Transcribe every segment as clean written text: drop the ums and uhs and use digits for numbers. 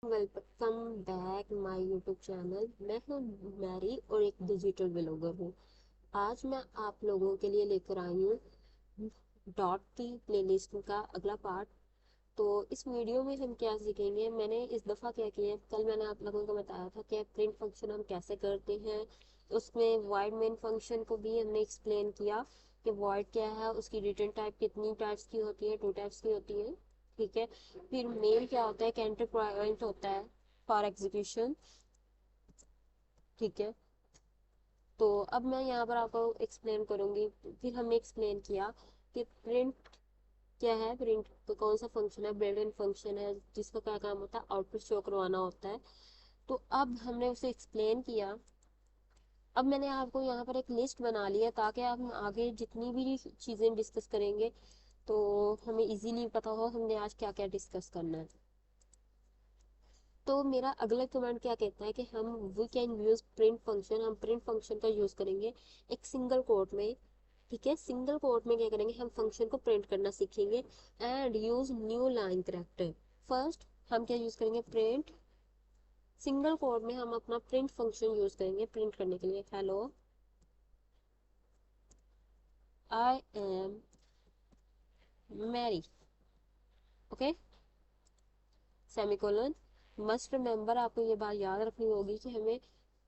Welcome back my YouTube channel. मैं हूँ Mary और एक डिजिटल ब्लॉगर हूँ। आज मैं आप लोगों के लिए लेकर आई हूँ डॉट की प्लेलिस्ट का अगला पार्ट। तो इस वीडियो में हम क्या सीखेंगे, मैंने इस दफ़ा क्या किया, कल मैंने आप लोगों को बताया था कि प्रिंट फंक्शन हम कैसे करते हैं। उसमें वॉइड मेन फंक्शन को भी हमने एक्सप्लेन किया कि वॉइड क्या है, उसकी रिटर्न टाइप कितनी टाइप्स की होती है, 2 टाइप्स की होती है। ठीक है। फिर मेन क्या होता है, कैंटर पॉइंट होता है फॉर एग्जीक्यूशन। ठीक है। तो अब मैं यहाँ पर आपको एक्सप्लेन करूंगी। फिर हमने एक्सप्लेन किया कि प्रिंट क्या है, प्रिंट तो कौन सा फंक्शन है, बिल्ट इन फंक्शन है जिसका क्या काम होता है, आउटपुट शो करवाना होता है। तो अब हमने उसे एक्सप्लेन किया। अब मैंने आपको यहाँ पर एक लिस्ट बना ली है ताकि हम आगे जितनी भी चीज़ें डिस्कस करेंगे तो हमें इजीली पता हो हमने आज क्या क्या डिस्कस करना है। तो मेरा अगला कमांड क्या कहता है कि हम we can use print function, हम प्रिंट फंक्शन का यूज करेंगे एक सिंगल कोट में। ठीक है। सिंगल कोट में क्या करेंगे, हम फंक्शन को प्रिंट करना सीखेंगे and use new line character. First हम क्या यूज करेंगे, प्रिंट। सिंगल कोट में हम अपना प्रिंट फंक्शन यूज करेंगे प्रिंट करने के लिए। Hello I am Mary. Okay. Semicolon. Must remember, आपको ये बात याद रखनी होगी कि हमें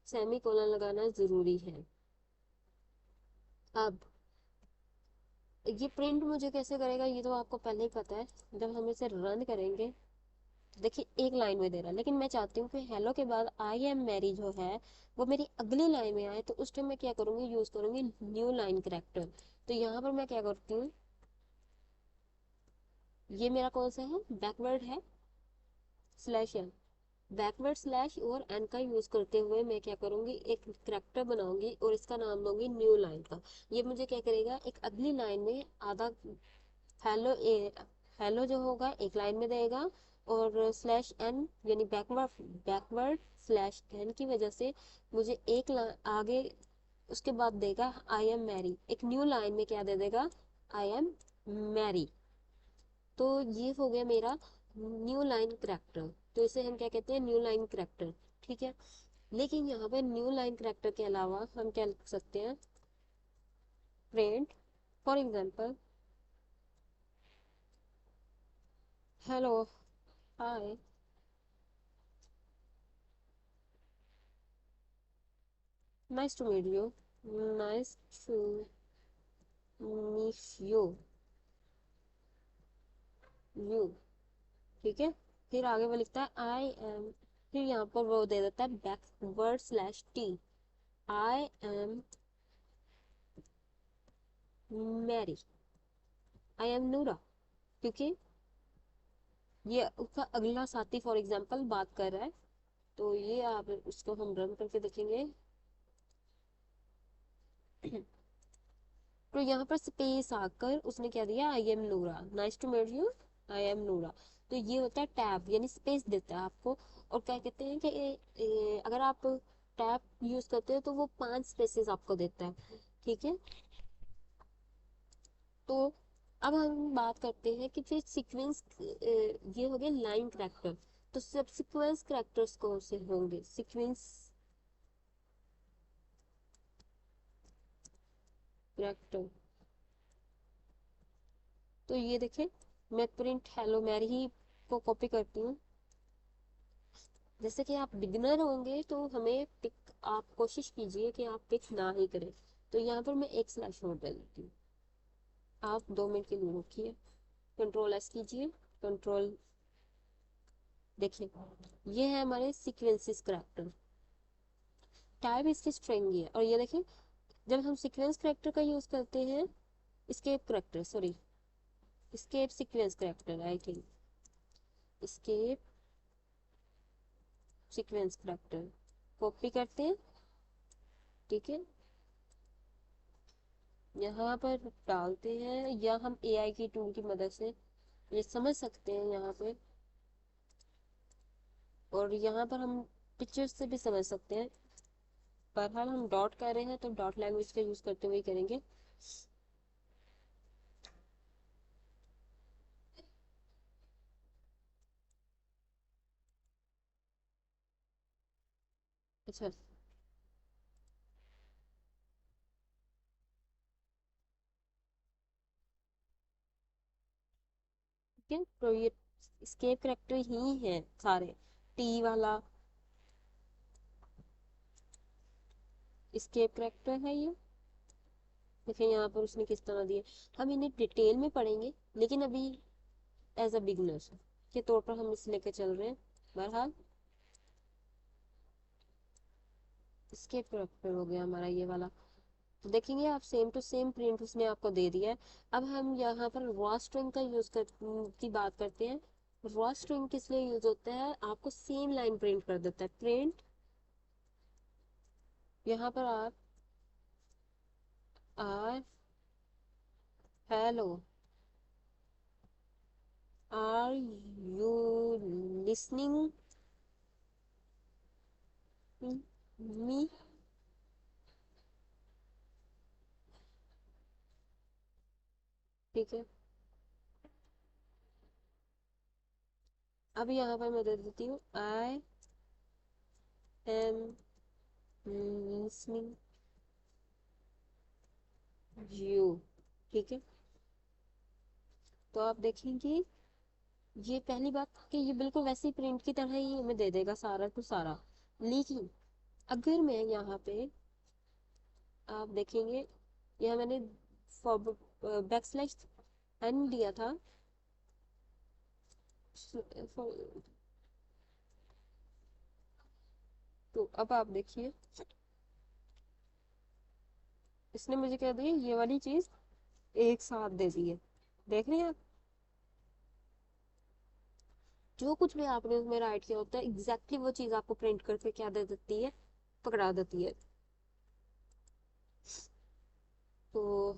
सेमीकोलन लगाना जरूरी है। अब ये प्रिंट मुझे कैसे करेगा ये तो आपको पहले ही पता है। जब हम इसे रन करेंगे तो देखिए एक लाइन में दे रहा है, लेकिन मैं चाहती हूँ कि हेलो के बाद आई एम मैरी जो है वो मेरी अगली लाइन में आए। तो उस टाइम मैं क्या करूँगी, यूज करूँगी न्यू लाइन करेक्टर। तो यहाँ पर मैं क्या करती हूँ, ये मेरा कौन सा है, बैकवर्ड है, स्लैश एन। बैकवर्ड स्लैश और एन का यूज करते हुए मैं क्या करूंगी, एक करेक्टर बनाऊंगी और इसका नाम दूंगी न्यू लाइन का। ये मुझे क्या करेगा, एक अगली लाइन में आधा हेलो हेलो जो होगा एक लाइन में देगा। और स्लैश एन यानी बैकवर्ड बैकवर्ड स्लैश एन की वजह से मुझे आगे उसके बाद देगा आई एम मैरी। एक न्यू लाइन में क्या दे देगा, आई एम मैरी। तो ये हो गया मेरा न्यू लाइन करेक्टर। तो इसे हम क्या कहते हैं, न्यू लाइन करेक्टर। ठीक है। लेकिन यहाँ पे न्यू लाइन करेक्टर के अलावा हम क्या लिख सकते हैं, print for example hello hi nice to meet you, nice to meet you. ठीक है। फिर आगे वो लिखता है आई एम, फिर यहाँ पर वो दे देता है backward slash T, I am Mary, I am Noora. क्योंकि ये उसका अगला साथी फॉर एग्जांपल बात कर रहा है। तो ये आप उसको हम रन करके देखेंगे। तो यहाँ पर स्पेस आकर उसने क्या दिया, I am Noora, nice to meet you, I am Noora. तो ये होता है टैब, यानी स्पेस देता है आपको। और क्या कहते हैं कि अगर आप टैब यूज करते हो तो वो 5 स्पेसेस आपको देता है। ठीक है। तो अब हम बात करते हैं कि फिर सीक्वेंस, ये हो गया लाइन करेक्टर। तो सब सीक्वेंस करेक्टर्स कौन से होंगे, सीक्वेंस करेक्टर। तो ये देखें, मैं प्रिंट हेलो मैरी ही को कॉपी करती हूँ। जैसे कि आप बिगिनर होंगे तो हमें पिक, आप कोशिश कीजिए कि आप पिक ना ही करें। तो यहाँ पर मैं एक स्लैश नोट डाल देती हूँ। आप 2 मिनट के लिए रुकिए, कंट्रोल एस कीजिए, कंट्रोल, देखिए ये है हमारे सीक्वेंसेस करेक्टर। टाइप इसकी स्ट्रिंग ही है। और ये देखिए जब हम सीक्वेंस करेक्टर का यूज करते हैं, escape character sorry, escape sequence character I think, escape sequence character copy करते हैं। ठीक है। यहाँ पर डालते हैं या हम एआई की टूल की मदद से ये समझ सकते हैं यहाँ पे। और यहाँ पर हम पिक्चर्स से भी समझ सकते हैं। बहरहाल हम डॉट कर रहे हैं तो डॉट लैंग्वेज का यूज करते हुए करेंगे। अच्छा, ठीक है, तो ये escape करेक्टर ही है सारे। टी वाला escape करेक्टर है ये। देखिए यहाँ पर उसने किस तरह दिए। हम इन्हें डिटेल में पढ़ेंगे, लेकिन अभी एज अ बिगनर्स के तौर पर हम इसे लेके चल रहे हैं। बहरहाल escape करेक्टर हो गया हमारा ये वाला। तो देखेंगे आप, सेम टू सेम प्रिंट उसने आपको दे दिया है। अब हम यहाँ पर रॉ स्ट्रिंग का यूज कर की बात करते हैं। रॉ स्ट्रिंग किस लिए यूज होता है, आपको सेम लाइन प्रिंट कर देता है। प्रिंट, यहाँ पर आप आर hello, are you listening me, ठीक है। अब यहाँ पर मैं दे देती हूँ आई एम लिसनिंग यू, ठीक है। तो आप देखेंगे, ये पहली बात कि ये बिल्कुल वैसी प्रिंट की तरह ही हमें दे देगा सारा टू सारा। लेकिन अगर मैं यहाँ पे, आप देखेंगे, यहाँ मैंने बैक स्लैश एन दिया था। तो अब आप देखिए, इसने मुझे कह दी ये वाली चीज एक साथ दे दी है। देख रहे हैं आप, जो कुछ भी आपने उसमें राइट किया होता है एग्जैक्टली वो चीज आपको प्रिंट करके क्या दे देती है, पकड़ा देती है। तो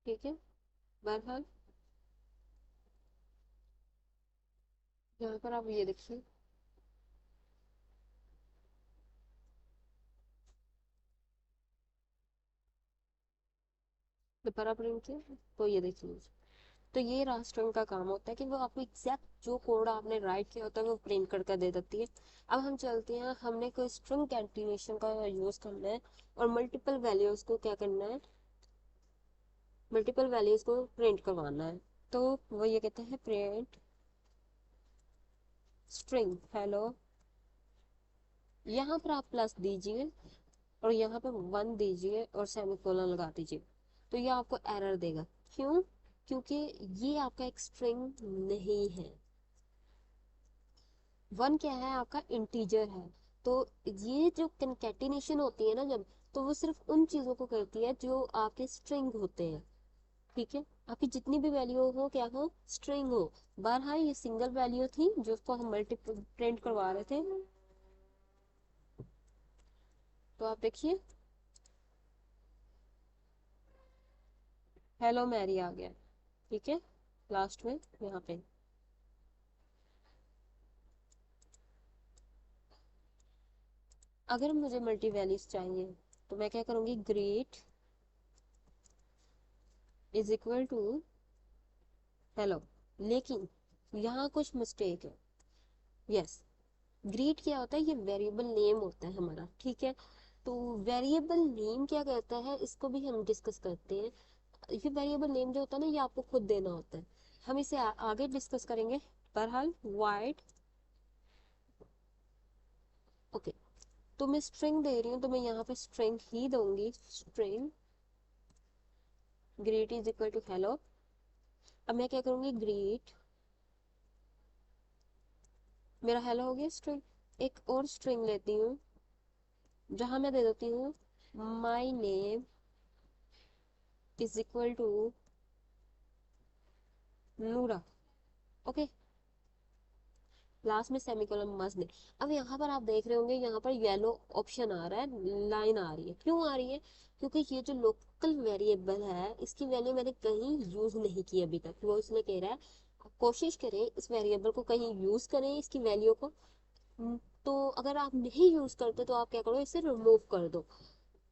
ठीक है, बहरहाल यहाँ पर आप ये देखिए, दोबारा प्रिंट किया तो ये देखिए। तो ये रास्टरिंग का काम होता है कि वो आपको एग्जैक्ट जो कोड आपने राइट किया होता है वो प्रिंट करके दे देती है। अब हम चलते हैं, हमने कोई स्ट्रिंग कैटेनेशन का यूज करना है और मल्टीपल वैल्यूज को क्या करना है, मल्टीपल वैल्यूज को प्रिंट करवाना है। तो वो ये कहते हैं प्रिंट स्ट्रिंग हेलो, यहाँ पर आप प्लस दीजिए और यहाँ पे वन दीजिए और सेमीकोलन लगा दीजिए। तो ये आपको एरर देगा। क्यों? क्योंकि ये आपका एक स्ट्रिंग नहीं है। वन क्या है, आपका इंटीजर है। तो ये जो कंकैटिनेशन होती है ना जब, तो वो सिर्फ उन चीजों को करती है जो आपके स्ट्रिंग होते हैं। ठीक है, आपकी जितनी भी वैल्यू हो क्या हो, स्ट्रिंग हो। बहरहाल ये सिंगल वैल्यू थी जो उसको हम मल्टीपल प्रिंट करवा रहे थे। तो आप देखिए, हेलो मैरी आ गया, ठीक है, लास्ट में यहाँ पे। अगर मुझे मल्टी वैल्यूज चाहिए तो मैं क्या करूंगी, great is equal to hello. लेकिन यहाँ कुछ मिस्टेक है। यस, ग्रीट क्या होता है, ये वेरिएबल नेम होता है हमारा, ठीक है। तो वेरिएबल नेम क्या कहता है, इसको भी हम डिस्कस करते हैं। ये वेरिएबल नेम जो होता है ना, ये आपको खुद देना होता है। हम इसे आगे डिस्कस करेंगे। बहरहाल वाइड, ओके। तो मैं स्ट्रिंग दे रही हूँ तो मैं यहाँ पे स्ट्रिंग ही दूंगी। String greet is equal to hello. अब मैं क्या करूंगी, ग्रीट, मेरा हेलो हो गया स्ट्रिंग। एक और स्ट्रिंग लेती हूँ जहां मैं दे देती हूँ my name is equal to Noora, okay. Last में सेमीकोलन मस्ट नहीं। अब यहाँ पर आप देख रहे होंगे, यहाँ पर येलो ऑप्शन आ रहा है, लाइन आ रही है। क्यों आ रही है? क्योंकि ये जो लोकल वेरिएबल है इसकी वैल्यू मैंने कहीं यूज नहीं की अभी तक। वो इसलिए कह रहा है आप कोशिश करें इस वेरिएबल को कहीं यूज करें, इसकी वैल्यू को तो अगर आप नहीं यूज करते तो आप क्या करो, इसे रिमूव कर दो।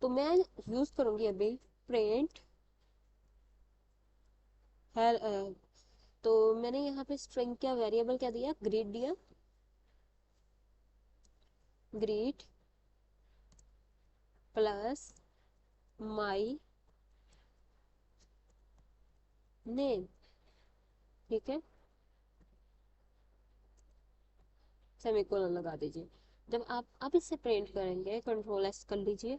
तो मैं यूज करूंगी अभी प्रिंट है। तो मैंने यहाँ पे स्ट्रिंग क्या वेरिएबल क्या दिया, ग्रीट दिया, ग्रीट प्लस माई नेम, ठीक है, सेमीकोलन लगा दीजिए। जब आप इससे प्रिंट करेंगे, कंट्रोल एस कर लीजिए,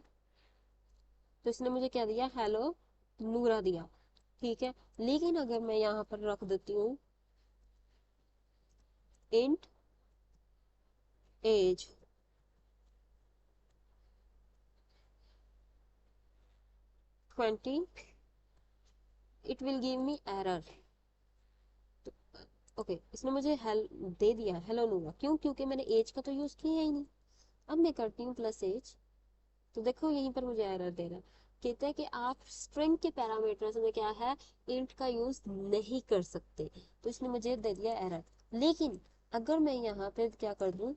तो इसने मुझे क्या दिया, हेलो नूरा दिया, ठीक है। लेकिन अगर मैं यहाँ पर रख देती हूँ int age, twenty, it will give me error. Okay, इसने मुझे हेल दे दिया हेलो नूरा, क्यों, क्योंकि मैंने एज का तो यूज किया ही नहीं। अब मैं करती हूँ प्लस एज, तो देखो यहीं पर मुझे एरर दे रहा है। कहते हैं कि आप स्ट्रिंग के पैरामीटर्स में क्या है, इंट का यूज नहीं कर सकते, तो इसने मुझे दे दिया एरर। लेकिन अगर मैं यहाँ पे क्या कर दूं,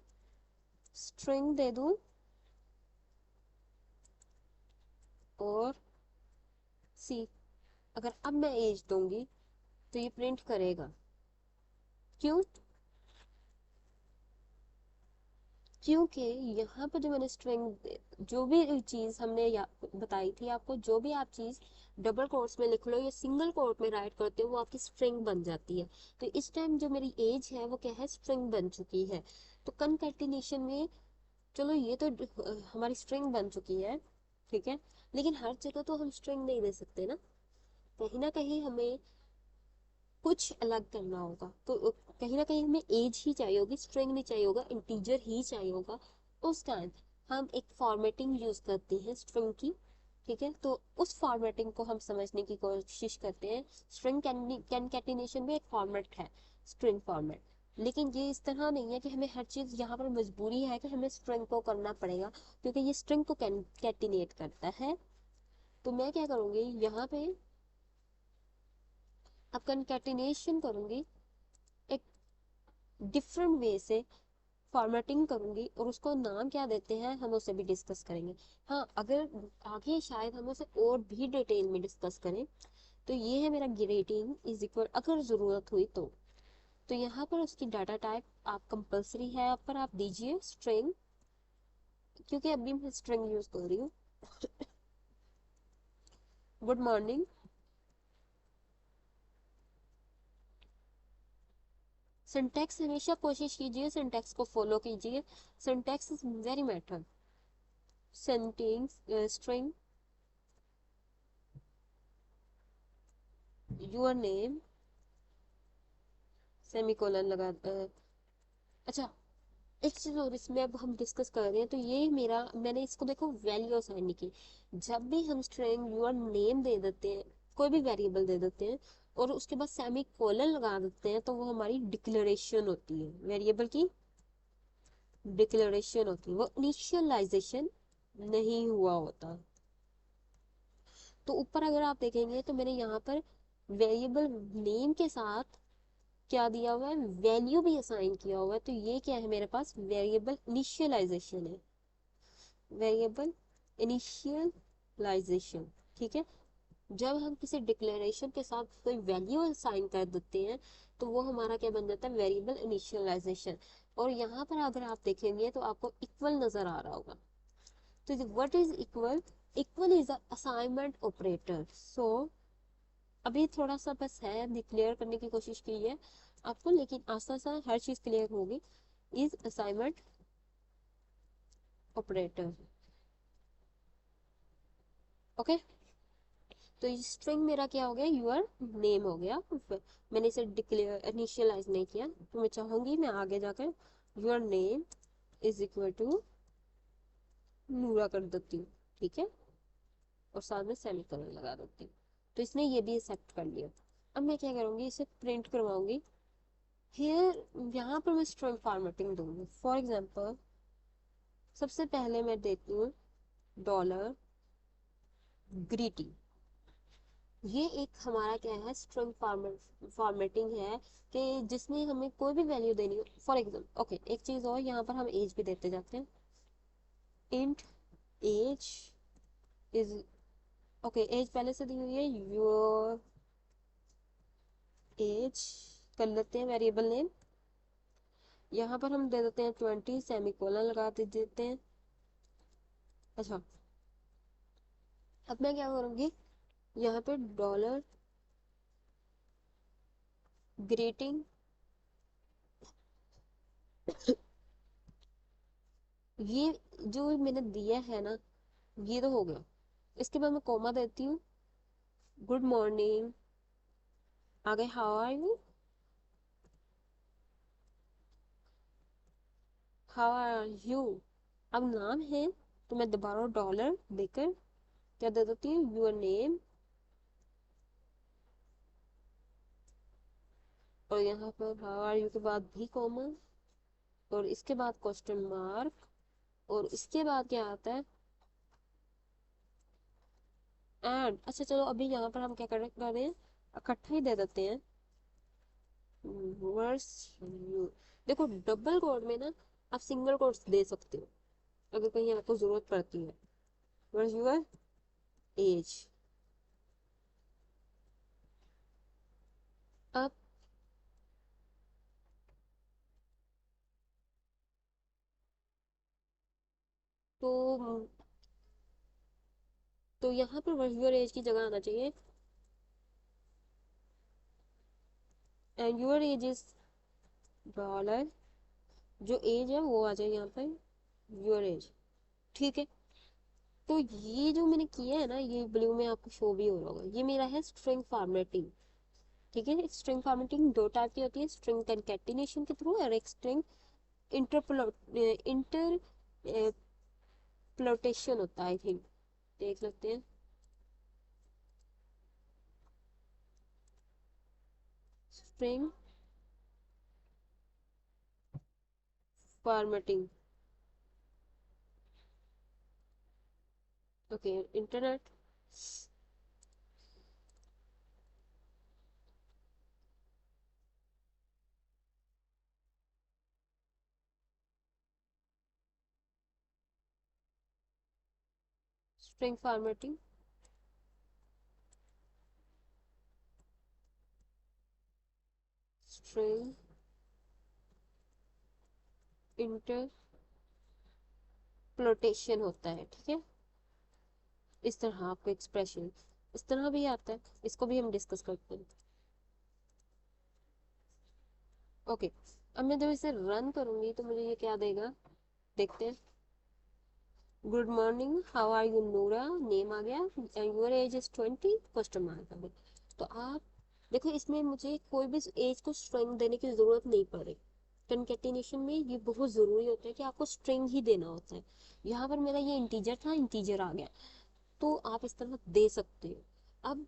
स्ट्रिंग दे दूं और सी, अगर अब मैं एज दूंगी तो ये प्रिंट करेगा। क्यों, क्योंकि यहाँ पर जो मैंने स्ट्रिंग, जो भी चीज हमने बताई थी आपको, जो भी आप चीज डबल कोट्स में लिख लो या सिंगल कोट में राइट करते हो वो आपकी स्ट्रिंग बन जाती है। तो इस टाइम जो मेरी एज है वो क्या है, स्ट्रिंग बन चुकी है। तो कंकैटिनेशन में, चलो ये तो हमारी स्ट्रिंग बन चुकी है, ठीक है, लेकिन हर जगह तो हम स्ट्रिंग नहीं दे सकते ना, कहीं ना कहीं हमें कुछ अलग करना होगा। तो कहीं ना कहीं हमें एज ही चाहिए होगी, स्ट्रिंग नहीं चाहिए होगा, इंटीजर ही चाहिए होगा। उस टाइम हम एक फॉर्मेटिंग यूज करते हैं स्ट्रिंग की, ठीक है। तो उस फॉर्मेटिंग को हम समझने की कोशिश करते हैं। स्ट्रिंग कैनकैटिनेशन में एक फॉर्मेट है, स्ट्रिंग फॉर्मेट। लेकिन ये इस तरह नहीं है कि हमें हर चीज यहाँ पर मजबूरी है कि हमें स्ट्रिंग को करना पड़ेगा, क्योंकि ये स्ट्रिंग को कैटिनेट करता है। तो मैं क्या करूंगी यहाँ पे, अब कंकैटिनेशन करूंगी एक डिफरेंट वे से, फॉर्मेटिंग करूंगी, और उसको नाम क्या देते हैं हम उसे भी डिस्कस करेंगे। हाँ, अगर आगे शायद हम उसे और भी डिटेल में डिस्कस करें। तो ये है मेरा ग्रेटिंग इज इक्वल, अगर जरूरत हुई तो यहाँ पर उसकी डाटा टाइप आप कंपलसरी है, आप पर आप दीजिए स्ट्रिंग, क्योंकि अभी मैं स्ट्रिंग यूज कर रही हूँ। गुड मॉर्निंग, सिंटैक्स हमेशा कोशिश कीजिए सिंटैक्स को फॉलो कीजिए, syntax is very matter. Sentence string your name, semicolon लगा अच्छा, एक चीज और इसमें अब हम डिस्कस कर रहे हैं, तो ये मेरा, मैंने इसको देखो वैल्यू असाइन नहीं की। जब भी हम स्ट्रिंग योर नेम दे देते हैं, कोई भी वेरिएबल दे देते हैं, और उसके बाद सेमी कोलन लगा देते हैं, तो वो हमारी डिक्लेरेशन होती है, वेरिएबल की डिक्लेरेशन होती है, वो इनिशियलाइजेशन नहीं हुआ होता। तो ऊपर अगर आप देखेंगे तो मैंने यहाँ पर वेरिएबल नेम के साथ क्या दिया हुआ है, वैल्यू भी असाइन किया हुआ है। तो ये क्या है मेरे पास, वेरिएबल इनिशियलाइजेशन है, वेरिएबल इनिशियलाइजेशन, ठीक है। जब हम किसी डिक्लेरेशन के साथ कोई वैल्यू असाइन कर देते हैं तो वो हमारा क्या बन जाता है, वेरिएबल इनिशियलाइजेशन। और यहाँ पर अगर आप देखेंगे तो आपको इक्वल नजर आ रहा होगा। तो what is equal, equal is assignment operator. So अभी थोड़ा सा बस है, क्लियर करने की कोशिश की है आपको, लेकिन आस्ता आस्ता हर चीज क्लियर होगी। Is assignment operator, okay. तो ये स्ट्रिंग मेरा क्या हो गया, यूर नेम हो गया। मैंने इसे डिक्लेयर इनिशियलाइज नहीं किया, तो मैं चाहूंगी मैं आगे जाकर your name is equal to Noora कर देती हूँ, ठीक है, और साथ में सेमीकोलन लगा देती हूँ। तो इसने ये भी एक्सेप्ट कर लिया। अब मैं क्या करूंगी, इसे प्रिंट करवाऊंगी। हियर यहाँ पर मैं स्ट्रिंग फॉर्मेटिंग दूंगी। फॉर एग्जाम्पल सबसे पहले मैं देती हूँ डॉलर ग्रीटिंग, ये एक हमारा क्या है, स्ट्रिंग फॉर्मेटिंग है, कि जिसमें हमें कोई भी वैल्यू देनी हो। फॉर एग्जाम्पल ओके, एक चीज और, यहाँ पर हम एज भी देते जाते हैं। Int age is, okay age पहले से दी हुई है, योर एज कर लेते हैं वेरिएबल नेम। यहाँ पर हम दे देते हैं 20, सेमीकोलन लगा देते हैं। अच्छा, अब मैं क्या करूँगी, यहाँ पे डॉलर ग्रीटिंग, ये जो मैंने दिया है ना, ये तो हो गया। इसके बाद मैं कॉमा देती हूँ, गुड मॉर्निंग, आगे how are you, how are you. अब नाम है, तो मैं दोबारा डॉलर देकर क्या दे देती हूँ, योर नेम, और यहाँ पर हाउ आर यू के बाद भी कॉमा, और इसके बाद क्वेश्चन मार्क, और इसके बाद क्या आता है, एंड। अच्छा चलो, अभी यहाँ पर हम क्या कर रहे हैं, इकट्ठा ही दे देते हैं, वर्स यू। देखो डबल कोड में ना आप सिंगल कोट्स दे सकते हो अगर कहीं आपको जरूरत पड़ती है। वर्स यूर एज। अब तो यहाँ पर वर्स यूर एज की जगह आना चाहिए, and your age is dollar, जो एज है वो आ जाए यहाँ पर, यूर एज। ठीक है, तो ये जो मैंने किया है ना, ये ब्लू में आपको शो भी हो रहा होगा, ये मेरा है स्ट्रिंग फॉर्मेटिंग। ठीक है, स्ट्रिंग फॉर्मेटिंग दो टाइप की होती है, स्ट्रिंग कंकैटिनेशन के थ्रू और एक स्ट्रिंग इंटर प्लोटेशन होता है, आई थिंक, देख लेते हैं। String formatting, okay internet. String formatting, string interpolation होता है। ठीक है, इस तरह आपको एक्सप्रेशन इस तरह भी आता है, इसको भी हम डिस्कस करते हैं। ओके, अब मैं जब इसे रन करूंगी तो मुझे ये क्या देगा, देखते हैं। Good morning, how are you Noora, name आ गया, and your age is 20, question mark आ गया। तो आप देखो, इसमें मुझे कोई भी एज को स्ट्रिंग देने की जरूरत नहीं पड़े। कंकेटिनेशन में ये बहुत जरूरी होता है कि आपको स्ट्रिंग ही देना होता है। यहाँ पर मेरा ये इंटीजर था, इंटीजर आ गया, तो आप इस तरह दे सकते हो। अब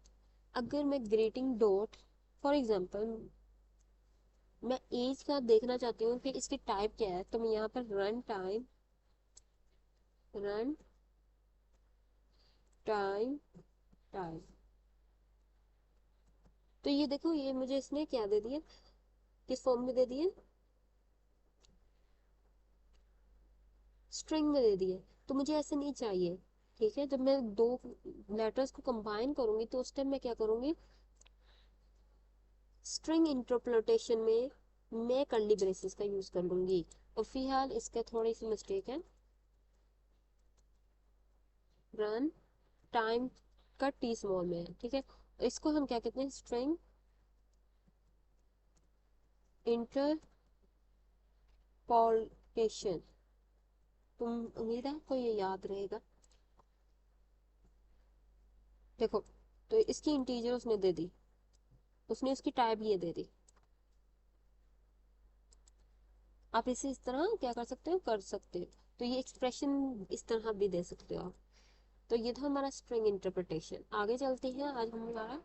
अगर मैं ग्रीटिंग डॉट, फॉर एग्जाम्पल मैं एज का देखना चाहती हूँ कि इसकी टाइप क्या है, तो मैं यहाँ पर रन टाइम टाइप, तो ये देखो, ये मुझे इसने क्या दे दिया, किस फॉर्म में दे दिए, स्ट्रिंग में दे दिए। तो मुझे ऐसे नहीं चाहिए। ठीक है, जब मैं दो लेटर्स को कंबाइन करूंगी तो उस टाइम मैं क्या करूंगी, स्ट्रिंग इंटरप्रिटेशन में मैं कर्ली ब्रेसेस का यूज कर लूंगी। और फिलहाल इसका थोड़ी सी मिस्टेक है, रन टाइम का टी स्मॉल में है। ठीक है, इसको हम क्या कहते हैं, स्ट्रिंग इंटरपोलेशन। तुम, उम्मीद है आपको ये याद रहेगा। देखो, तो इसकी इंटीजर उसने दे दी, उसने इसकी टाइप ये दे दी। आप इसे इस तरह क्या कर सकते हो, कर सकते हो। तो ये एक्सप्रेशन इस तरह भी दे सकते हो आप। तो ये था हमारा स्ट्रिंग इंटरप्रिटेशन। आगे चलते हैं, आज हम हमारा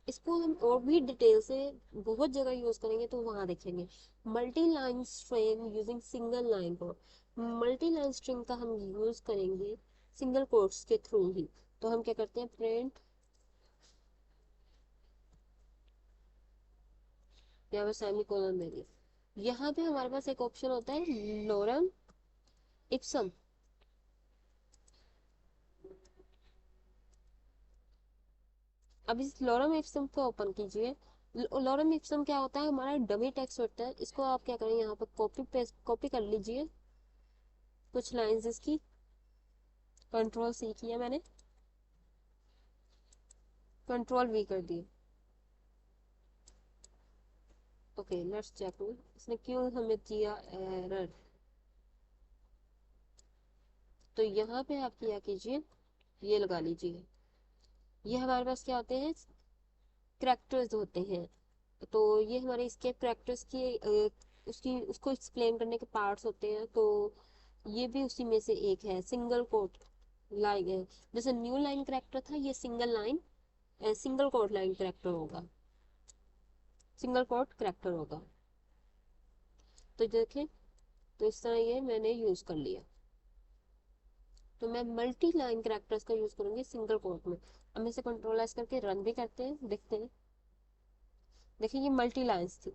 इसको हम और भी डिटेल से बहुत जगह यूज करेंगे, तो वहां देखेंगे। Multi line string using single line code. Multi line string का हम यूज करेंगे सिंगल कोट्स के थ्रू ही। तो हम क्या करते हैं, प्रिंट यहाँ पे सेमी कोलन दे दिया। यहाँ पे हमारे पास एक ऑप्शन होता है लोरम इप्सम। अब इस लॉरम इप्सम को ओपन कीजिए। लॉरम इप्सम क्या होता है, हमारा डमी टेक्स्ट होता है। इसको आप क्या करें, यहाँ पर कॉपी पेस्ट कॉपी कर लीजिए कुछ लाइंस इसकी। कंट्रोल सी किया मैंने, कंट्रोल वी कर दिए। ओके लेट्स चेक इसने क्यों हमें दिया एरर। तो यहाँ पे आप क्या कीजिए, ये लगा लीजिए। ये हमारे पास क्या होते हैं, करेक्टर्स होते हैं। तो ये हमारे इसके करेक्टर्स की उसकी उसको एक्सप्लेन करने के पार्ट्स होते हैं। तो ये भी उसी में से एक है, सिंगल कोट लाइन है। जैसे न्यू लाइन करेक्टर था, ये single line single quote line character होगा, सिंगल कोट करेक्टर होगा। तो देखें, तो इस तरह ये मैंने यूज कर लिया। तो मैं मल्टी लाइन करेक्टर्स का यूज करूंगी सिंगल कोट में। अब मैं इसे कंट्रोल एस करके रन भी करते हैं, देखते हैं। देखिए ये मल्टी लाइन्स थी,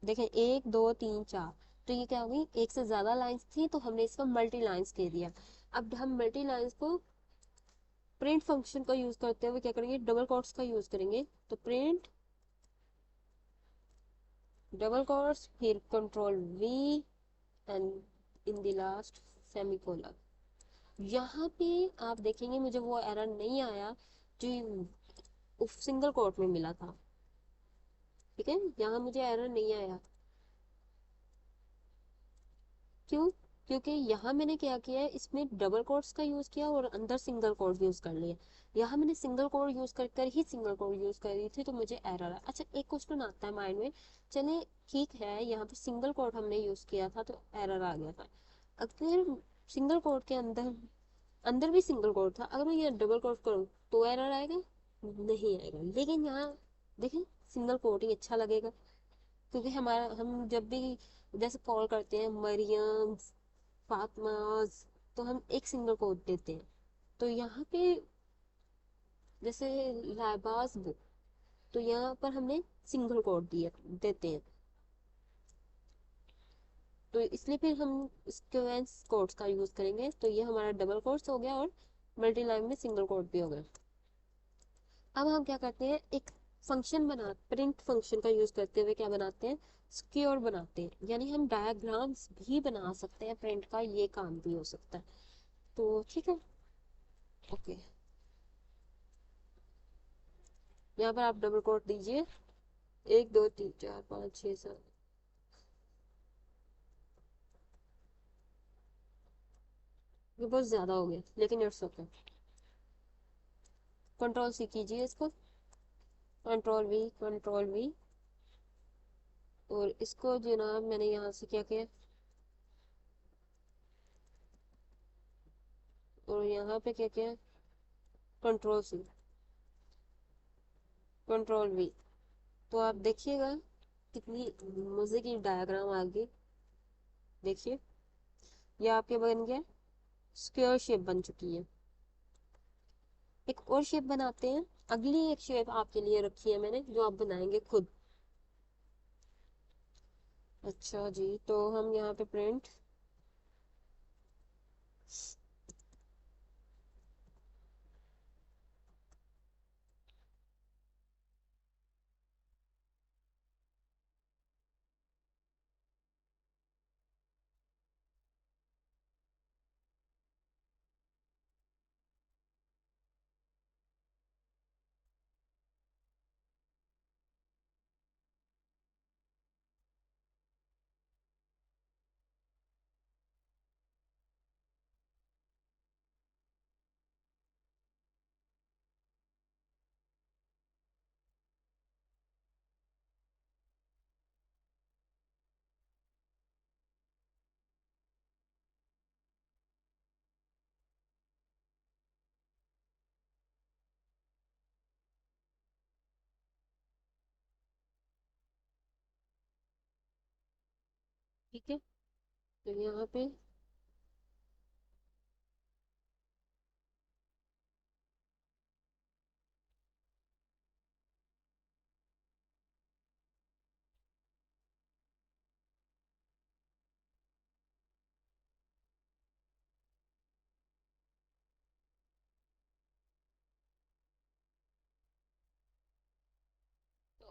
देखें 1 2 3 4। तो ये क्या हो गई, एक से ज्यादा लाइंस थी तो हमने इसको मल्टी लाइंस कह दिया। अब हम मल्टी लाइंस को प्रिंट फंक्शन का यूज करते हुए क्या करेंगे, डबल कोट्स का यूज करेंगे। तो प्रिंट डबल कोट्स, फिर control we and in the last semicolon. यहाँ पे आप देखेंगे मुझे वो एरर नहीं आया जो सिंगल कोट में मिला था। ठीक है, यहाँ मुझे एरर नहीं आया। क्यों, क्योंकि यहाँ मैंने क्या किया है, इसमें डबल कोट्स का यूज किया और अंदर सिंगल कोट यूज कर लिया। यहाँ मैंने सिंगल कोट यूज कर कर ही सिंगल कोट यूज कर रही थी, तो मुझे एरर आया। अच्छा एक क्वेश्चन आता है माइंड में, चलिए ठीक है, यहाँ पे सिंगल कोट हमने यूज किया था तो एरर आ गया था। अगर सिंगल कोट के अंदर अंदर भी सिंगल कोट था, अगर मैं ये डबल कोट करूँ तो एरर आएगा, नहीं आएगा। लेकिन यहाँ देखें, सिंगल कोट ही अच्छा लगेगा, क्योंकि हमारा हम जब भी जैसे कॉल करते हैं मरियम फातिमाज, तो हम एक सिंगल कोट देते हैं। तो यहाँ पे जैसे लाइबाज बुक, तो यहाँ पर हमने सिंगल कोट दिया देते हैं। तो इसलिए फिर हम स्क्वेंस कोट्स का यूज करेंगे। तो ये हमारा डबल कोट्स हो गया और मल्टी लाइन में सिंगल कोट भी हो गया। अब हम क्या करते हैं, एक फंक्शन बना प्रिंट फंक्शन का यूज करते हुए क्या बनाते हैं, स्क्योर बनाते हैं। यानी हम डायग्राम्स भी बना सकते हैं प्रिंट का, ये काम भी हो सकता है। तो ठीक है, ओके। यहाँ पर आप डबल कोट दीजिए, 1 2 3 4 5 6 7। ये बहुत ज्यादा हो गया, लेकिन इट्स ओके। कंट्रोल सी कीजिए इसको, कंट्रोल वी। और इसको जनाब मैंने यहाँ से क्या किया, और यहाँ पे क्या किया, कंट्रोल सी कंट्रोल वी। तो आप देखिएगा कितनी मजे की डायग्राम आ गई। देखिए ये आपके बन गया, स्क्वायर शेप बन चुकी है। एक और शेप बनाते हैं, अगली एक शेप आपके लिए रखी है मैंने, जो आप बनाएंगे खुद। अच्छा जी, तो हम यहाँ पे प्रिंट ठीक है। तो यहाँ पे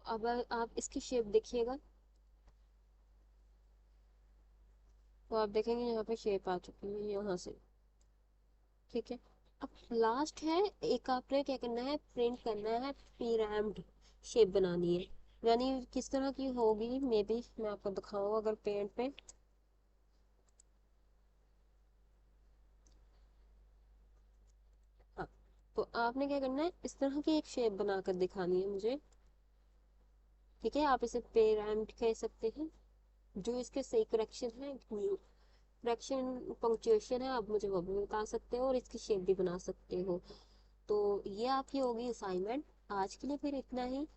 अब आप इसकी शेप देखिएगा, तो आप देखेंगे यहाँ पे शेप आ चुकी है यहाँ से। ठीक है, अब लास्ट है, एक आपने क्या करना है, प्रिंट करना है, पिरामिड शेप बनानी है। यानी किस तरह की होगी, मे बी मैं आपको दिखाऊँ अगर पेंट पे। हाँ, तो आपने क्या करना है, इस तरह की एक शेप बनाकर दिखानी है मुझे। ठीक है, आप इसे पिरामिड कह सकते हैं। जो इसके सही करेक्शन है, करेक्शन पंक्चुएशन है, आप मुझे वो भी बता सकते हो और इसकी शेप भी बना सकते हो। तो ये आपकी होगी असाइनमेंट। आज के लिए फिर इतना ही।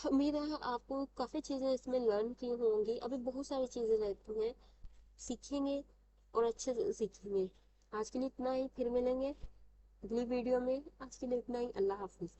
उम्मीद है आपको काफ़ी चीज़ें इसमें लर्न की होंगी, अभी बहुत सारी चीज़ें रहती हैं, सीखेंगे और अच्छे से सीखेंगे। आज के लिए इतना ही, फिर मिलेंगे अगली वीडियो में। आज के लिए इतना ही, अल्लाह हाफिज़।